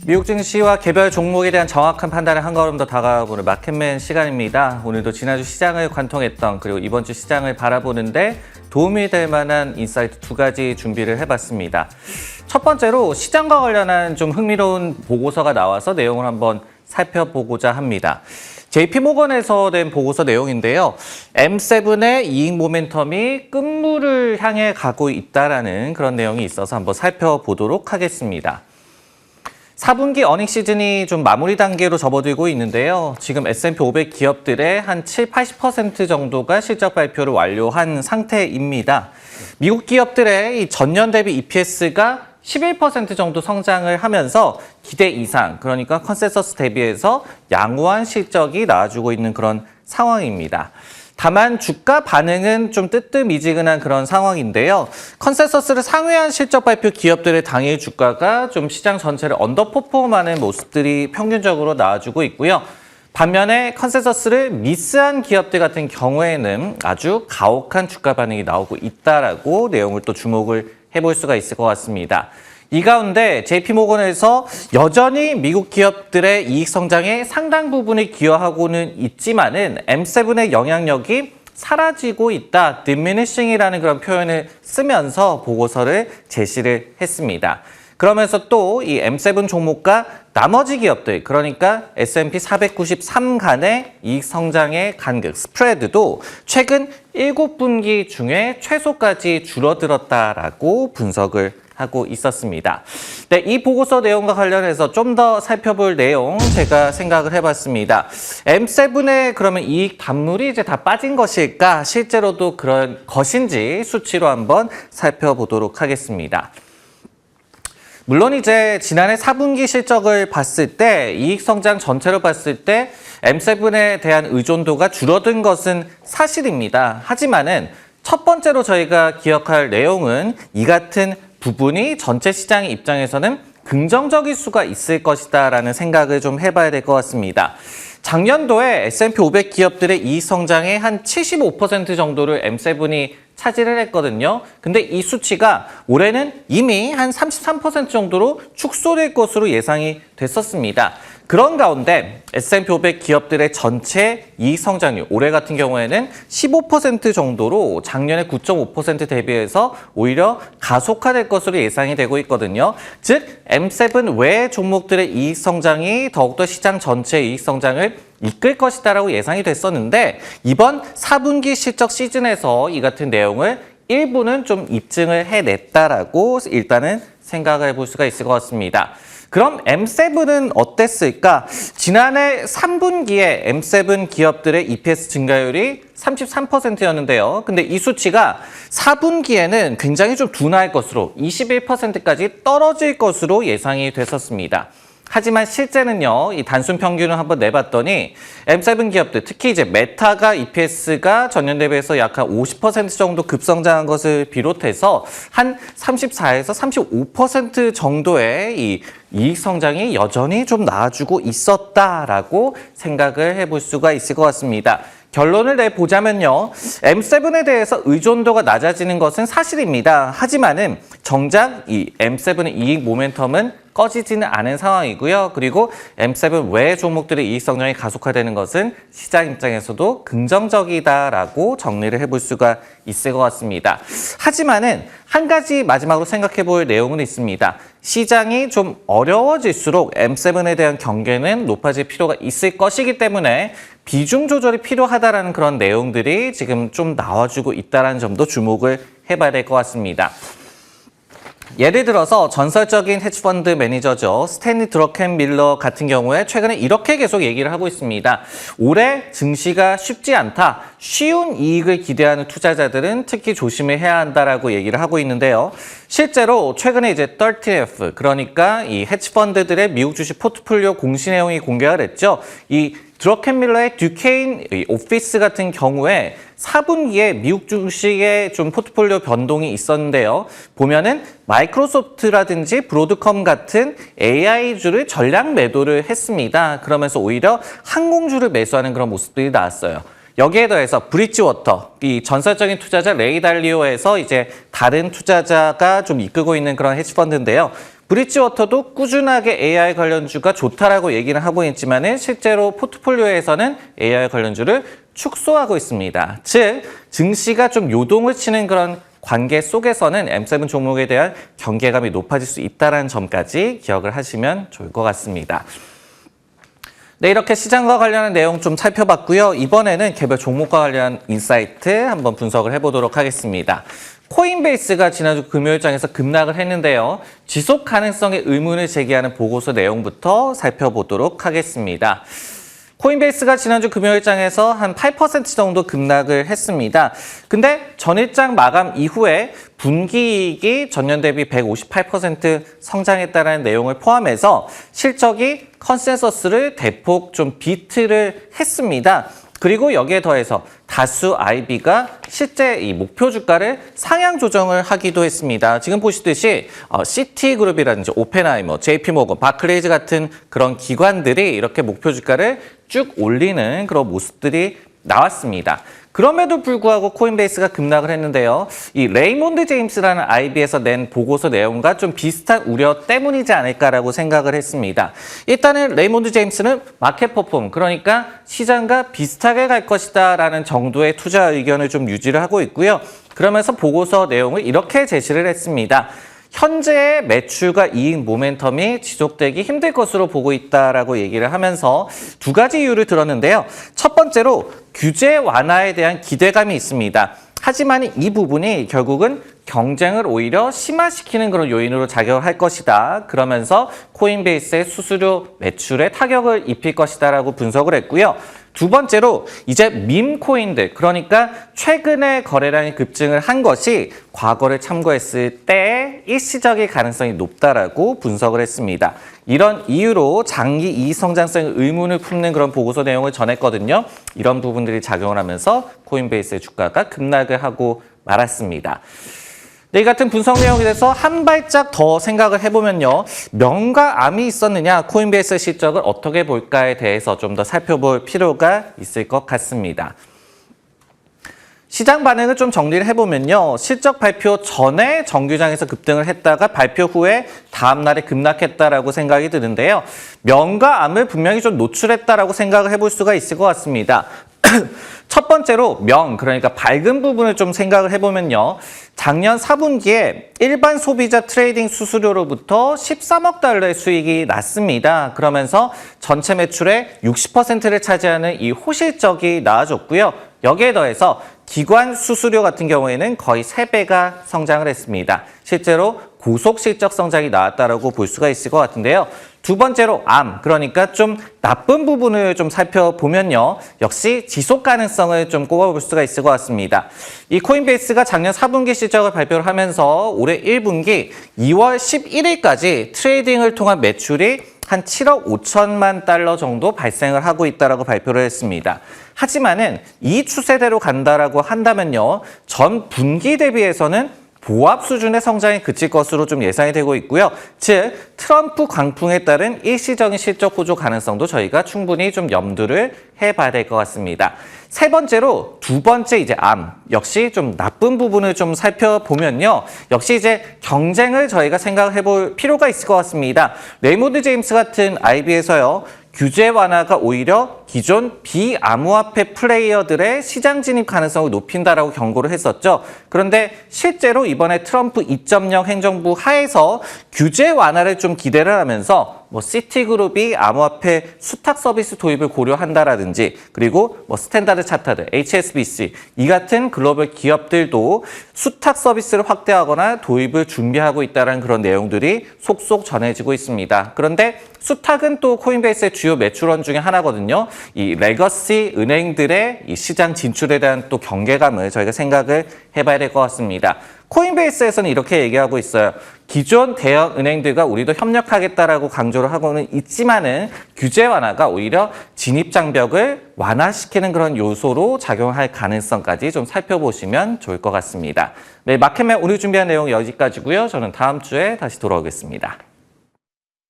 미국 증시와 개별 종목에 대한 정확한 판단을 한 걸음 더 다가가보는 마켓맨 시간입니다. 오늘도 지난주 시장을 관통했던 그리고 이번 주 시장을 바라보는데 도움이 될 만한 인사이트 두 가지 준비를 해봤습니다. 첫 번째로 시장과 관련한 좀 흥미로운 보고서가 나와서 내용을 한번 살펴보고자 합니다. JP모건에서 낸 보고서 내용인데요. M7의 이익 모멘텀이 끝물을 향해 가고 있다라는 그런 내용이 있어서 한번 살펴보도록 하겠습니다. 4분기 어닝 시즌이 좀 마무리 단계로 접어들고 있는데요. 지금 S&P 500 기업들의 한 70~80% 정도가 실적 발표를 완료한 상태입니다. 미국 기업들의 이 전년 대비 EPS가 11% 정도 성장을 하면서 기대 이상, 그러니까 컨센서스 대비해서 양호한 실적이 나와주고 있는 그런 상황입니다. 다만 주가 반응은 좀 뜨뜻미지근한 그런 상황인데요. 컨센서스를 상회한 실적 발표 기업들의 당일 주가가 좀 시장 전체를 언더퍼폼하는 모습들이 평균적으로 나와주고 있고요. 반면에 컨센서스를 미스한 기업들 같은 경우에는 아주 가혹한 주가 반응이 나오고 있다라고 내용을 또 주목을 해볼 수가 있을 것 같습니다. 이 가운데 JP모건에서 여전히 미국 기업들의 이익 성장에 상당 부분을 기여하고는 있지만은 M7의 영향력이 사라지고 있다, diminishing이라는 그런 표현을 쓰면서 보고서를 제시를 했습니다. 그러면서 또 이 M7 종목과 나머지 기업들, 그러니까 S&P 493 간의 이익 성장의 간극, 스프레드도 최근 7분기 중에 최소까지 줄어들었다라고 분석을 하고 있었습니다. 네, 이 보고서 내용과 관련해서 좀 더 살펴볼 내용 제가 생각을 해봤습니다. M7의 그러면 이익 단물이 이제 다 빠진 것일까? 실제로도 그런 것인지 수치로 한번 살펴보도록 하겠습니다. 물론 이제 지난해 4분기 실적을 봤을 때 이익 성장 전체로 봤을 때 M7에 대한 의존도가 줄어든 것은 사실입니다. 하지만은 첫 번째로 저희가 기억할 내용은 이 같은 부분이 전체 시장의 입장에서는 긍정적일 수가 있을 것이다라는 생각을 좀 해봐야 될 것 같습니다. 작년도에 S&P 500 기업들의 이익 성장의 한 75% 정도를 M7이 차지를 했거든요. 근데 이 수치가 올해는 이미 한 33% 정도로 축소될 것으로 예상이 됐었습니다. 그런 가운데 S&P 500 기업들의 전체 이익 성장률, 올해 같은 경우에는 15% 정도로 작년에 9.5% 대비해서 오히려 가속화될 것으로 예상이 되고 있거든요. 즉, M7 외 종목들의 이익 성장이 더욱더 시장 전체의 이익 성장을 이끌 것이다라고 예상이 됐었는데 이번 4분기 실적 시즌에서 이 같은 내용을 일부는 좀 입증을 해냈다라고 일단은 생각을 해볼 수가 있을 것 같습니다. 그럼 M7은 어땠을까? 지난해 3분기에 M7 기업들의 EPS 증가율이 33%였는데요. 근데 이 수치가 4분기에는 굉장히 좀 둔화할 것으로 21%까지 떨어질 것으로 예상이 됐었습니다. 하지만 실제는요, 이 단순 평균을 한번 내봤더니 M7 기업들, 특히 이제 메타가 EPS가 전년 대비해서 약 한 50% 정도 급성장한 것을 비롯해서 한 34에서 35% 정도의 이 이익 성장이 여전히 좀 나아주고 있었다라고 생각을 해볼 수가 있을 것 같습니다. 결론을 내보자면요. M7에 대해서 의존도가 낮아지는 것은 사실입니다. 하지만은 정작 이 M7의 이익 모멘텀은 꺼지지는 않은 상황이고요. 그리고 M7 외 종목들의 이익 성장이 가속화되는 것은 시장 입장에서도 긍정적이다라고 정리를 해볼 수가 있을 것 같습니다. 하지만은 한 가지 마지막으로 생각해 볼 내용은 있습니다. 시장이 좀 어려워질수록 M7에 대한 경계는 높아질 필요가 있을 것이기 때문에 비중 조절이 필요하다라는 그런 내용들이 지금 좀 나와주고 있다는 점도 주목을 해봐야 될 것 같습니다. 예를 들어서 전설적인 헤지펀드 매니저죠. 스탠리 드러켄밀러 같은 경우에 최근에 이렇게 계속 얘기를 하고 있습니다. 올해 증시가 쉽지 않다. 쉬운 이익을 기대하는 투자자들은 특히 조심해야 한다라고 얘기를 하고 있는데요. 실제로 최근에 이제 30F, 그러니까 이 헤지펀드들의 미국 주식 포트폴리오 공시 내용이 공개가 됐죠. 이 드러켄밀러의 듀케인 오피스 같은 경우에 4분기에 미국 주식의 좀 포트폴리오 변동이 있었는데요. 보면은 마이크로소프트라든지 브로드컴 같은 AI주를 전량 매도를 했습니다. 그러면서 오히려 항공주를 매수하는 그런 모습들이 나왔어요. 여기에 더해서 브릿지워터, 이 전설적인 투자자 레이 달리오에서 이제 다른 투자자가 좀 이끌고 있는 그런 헤지펀드인데요. 브릿지워터도 꾸준하게 AI 관련주가 좋다라고 얘기는 하고 있지만은 실제로 포트폴리오에서는 AI 관련주를 축소하고 있습니다. 즉, 증시가 좀 요동을 치는 그런 관계 속에서는 M7 종목에 대한 경계감이 높아질 수 있다는 점까지 기억을 하시면 좋을 것 같습니다. 네, 이렇게 시장과 관련한 내용 좀 살펴봤고요. 이번에는 개별 종목과 관련한 인사이트 한번 분석을 해보도록 하겠습니다. 코인베이스가 지난주 금요일장에서 급락을 했는데요. 지속 가능성의 의문을 제기하는 보고서 내용부터 살펴보도록 하겠습니다. 코인베이스가 지난주 금요일장에서 한 8% 정도 급락을 했습니다. 근데 전일장 마감 이후에 분기이익이 전년 대비 158% 성장했다는 내용을 포함해서 실적이 컨센서스를 대폭 좀 비트를 했습니다. 그리고 여기에 더해서 다수 IB가 실제 이 목표 주가를 상향 조정을 하기도 했습니다. 지금 보시듯이 시티그룹이라든지 오펜하이머, JP모건, 바클레이즈 같은 그런 기관들이 이렇게 목표 주가를 쭉 올리는 그런 모습들이 나왔습니다. 그럼에도 불구하고 코인베이스가 급락을 했는데요. 이 레이몬드 제임스라는 IB에서 낸 보고서 내용과 좀 비슷한 우려 때문이지 않을까라고 생각을 했습니다. 일단은 레이몬드 제임스는 마켓 퍼폼, 그러니까 시장과 비슷하게 갈 것이다 라는 정도의 투자 의견을 좀 유지를 하고 있고요. 그러면서 보고서 내용을 이렇게 제시를 했습니다. 현재의 매출과 이익 모멘텀이 지속되기 힘들 것으로 보고 있다라고 얘기를 하면서 두 가지 이유를 들었는데요. 첫 번째로 규제 완화에 대한 기대감이 있습니다. 하지만 이 부분이 결국은 경쟁을 오히려 심화시키는 그런 요인으로 작용을 할 것이다. 그러면서 코인베이스의 수수료 매출에 타격을 입힐 것이다라고 분석을 했고요. 두 번째로 이제 밈 코인들, 그러니까 최근에 거래량이 급증을 한 것이 과거를 참고했을 때 일시적일 가능성이 높다라고 분석을 했습니다. 이런 이유로 장기 이익 성장성의 의문을 품는 그런 보고서 내용을 전했거든요. 이런 부분들이 작용을 하면서 코인베이스의 주가가 급락을 하고 말았습니다. 네, 이 같은 분석 내용에 대해서 한 발짝 더 생각을 해보면요. 명과 암이 있었느냐, 코인베이스 실적을 어떻게 볼까에 대해서 좀 더 살펴볼 필요가 있을 것 같습니다. 시장 반응을 좀 정리를 해보면요. 실적 발표 전에 정규장에서 급등을 했다가 발표 후에 다음 날에 급락했다라고 생각이 드는데요. 명과 암을 분명히 좀 노출했다라고 생각을 해볼 수가 있을 것 같습니다. 첫 번째로 명, 그러니까 밝은 부분을 좀 생각을 해보면요. 작년 4분기에 일반 소비자 트레이딩 수수료로부터 13억 달러의 수익이 났습니다. 그러면서 전체 매출의 60%를 차지하는 이 호실적이 나아졌고요. 여기에 더해서 기관 수수료 같은 경우에는 거의 3배가 성장을 했습니다. 실제로 고속 실적 성장이 나왔다라고 볼 수가 있을 것 같은데요. 두 번째로 암, 그러니까 좀 나쁜 부분을 좀 살펴보면요. 역시 지속 가능성을 좀 꼽아볼 수가 있을 것 같습니다. 이 코인베이스가 작년 4분기 실적을 발표를 하면서 올해 1분기 2월 11일까지 트레이딩을 통한 매출이 한 7억 5천만 달러 정도 발생을 하고 있다라고 발표를 했습니다. 하지만은 이 추세대로 간다라고 한다면요. 전 분기 대비해서는 보합 수준의 성장이 그칠 것으로 좀 예상이 되고 있고요. 즉, 트럼프 광풍에 따른 일시적인 실적 호조 가능성도 저희가 충분히 좀 염두를 해봐야 될 것 같습니다. 세 번째로 두 번째 이제 암, 역시 좀 나쁜 부분을 좀 살펴보면요. 역시 이제 경쟁을 저희가 생각해 볼 필요가 있을 것 같습니다. 레이몬드 제임스 같은 IB에서요. 규제 완화가 오히려 기존 비암호화폐 플레이어들의 시장 진입 가능성을 높인다라고 경고를 했었죠. 그런데 실제로 이번에 트럼프 2.0 행정부 하에서 규제 완화를 좀 기대를 하면서 시티그룹이 암호화폐 수탁 서비스 도입을 고려한다라든지 그리고 스탠다드 차타드, HSBC 이 같은 글로벌 기업들도 수탁 서비스를 확대하거나 도입을 준비하고 있다는 그런 내용들이 속속 전해지고 있습니다. 그런데 수탁은 또 코인베이스의 주요 매출원 중에 하나거든요. 이 레거시 은행들의 이 시장 진출에 대한 또 경계감을 저희가 생각을 해봐야 될 것 같습니다. 코인베이스에서는 이렇게 얘기하고 있어요. 기존 대형 은행들과 우리도 협력하겠다라고 강조를 하고는 있지만은 규제 완화가 오히려 진입 장벽을 완화시키는 그런 요소로 작용할 가능성까지 좀 살펴보시면 좋을 것 같습니다. 네, 마켓맨 오늘 준비한 내용 여기까지고요. 저는 다음 주에 다시 돌아오겠습니다.